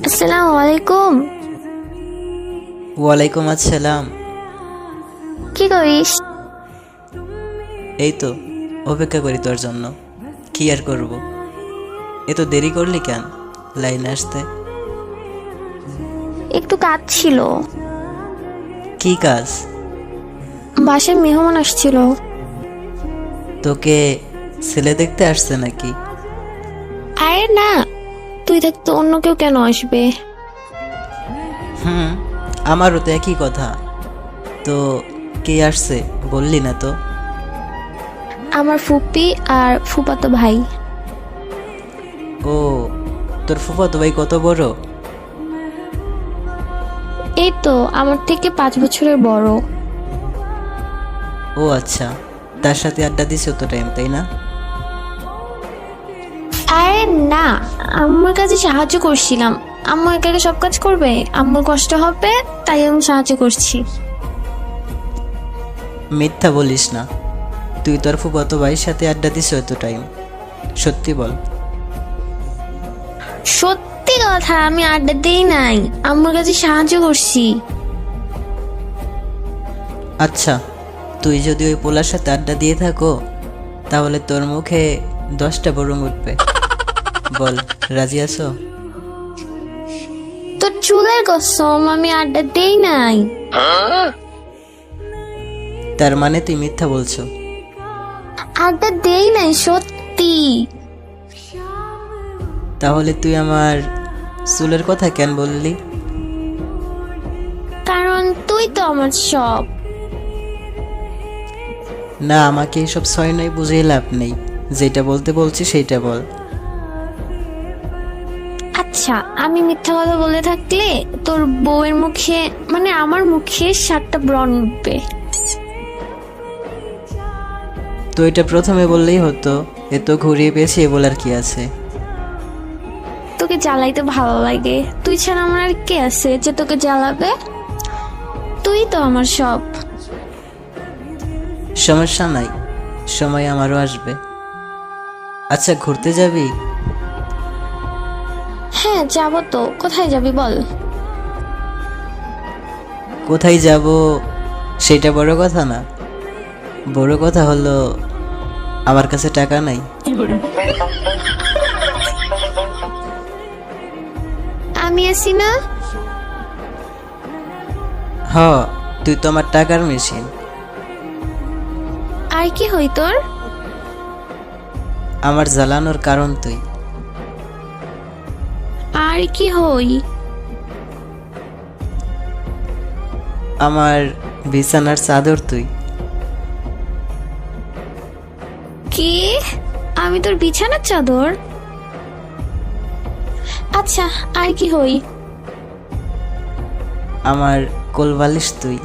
আসসালামু আলাইকুম। ওয়ালাইকুম আসসালাম। কি করিস? এই তো অপেক্ষা করি তোর জন্য। কি আর করব, এত দেরি করলি কেন লাইনে আসতে? একটু কাজ ছিল। কি কাজ? বাসায় মেহমান আসছিল। তোকে ছেলে দেখতে আসছে নাকি? আরে না, তুই থাকতে অন্য কেউ কেন আসবে? আমারও তো একই কথা। তো কে আসছে বললি না তো? আমার ফুপি আর ফুপাতো ভাই। ও, তোর ফুফাতো ভাই কত বড়? এই তো আমার থেকে 5 বছরের বড়। ও আচ্ছা, তার সাথে আড্ডা দিছো তো টাইম, তাই না? আরে না, আম্মুর কাছে সাহায্য করছিলাম। আম্মু একা একা সব কাজ করবে, আম্মুর কষ্ট হবে, তাই আমি সাহায্য করছি। মিথ্যা বলিস না, তুই তোর ফুফাতো ভাইয়ের সাথে আড্ডা দিছো এত টাইম, সত্যি বল। সত্যি কথা, আমি আড্ডা দেই নাই, আম্মুর কাছে সাহায্য করছি। আচ্ছা, তুই যদি ওই পোলার সাথে আড্ডা দিয়ে থাকো তাহলে তোর মুখে 10টা বরং উঠবে। বল, রাজি আছো? তোর চুলের কসম, আমি আড্ডা দেই নাই। তার মানে তুই মিথ্যা বলছো? আড্ডা দেই নাই, সত্যি। তাহলে তুই আমার চুলের কথা কেন বললি? কারণ তুই তো আমার সব। না, আমাকে এসব ছয় নয় বুঝিয়ে লাভ নেই, যেটা বলতে বলছি সেইটা বল। আচ্ছা, আমি মিথ্যা কথা বলে থাকলে তোর বউয়ের মুখে, মানে আমার মুখে 7টা ব্রণ উঠবে। তো এটা প্রথমে বললেই হতো, এত ঘুরিয়ে পেঁচিয়ে বলার কি আছে? তোকে জ্বালাইতে ভালো লাগে, তুই ছাড়া আমার আর কে আছে যে তোকে জ্বালাবে? তুই তো আমার সব। সমস্যা নাই, সময় আমারও আসবে। আচ্ছা, ঘুরতে যাবি? হ্যাঁ যাবো তো। কোথায় যাবি বল? কোথায় যাব সেটা বড় কথা না, বড় কথা হলো আমার কাছে টাকা নাই। আমি আছি না? হ, তুই তো আমার টাকার মেশিন। আর কি হই তোর? আমার জ্বালানোর কারণ তুই। আর কি হই? আমার বিছানার চাদর তুই। কি? আমি তোর বিছানার চাদর? আচ্ছা, আর কি হই? আমার কোলবালিশ তুই।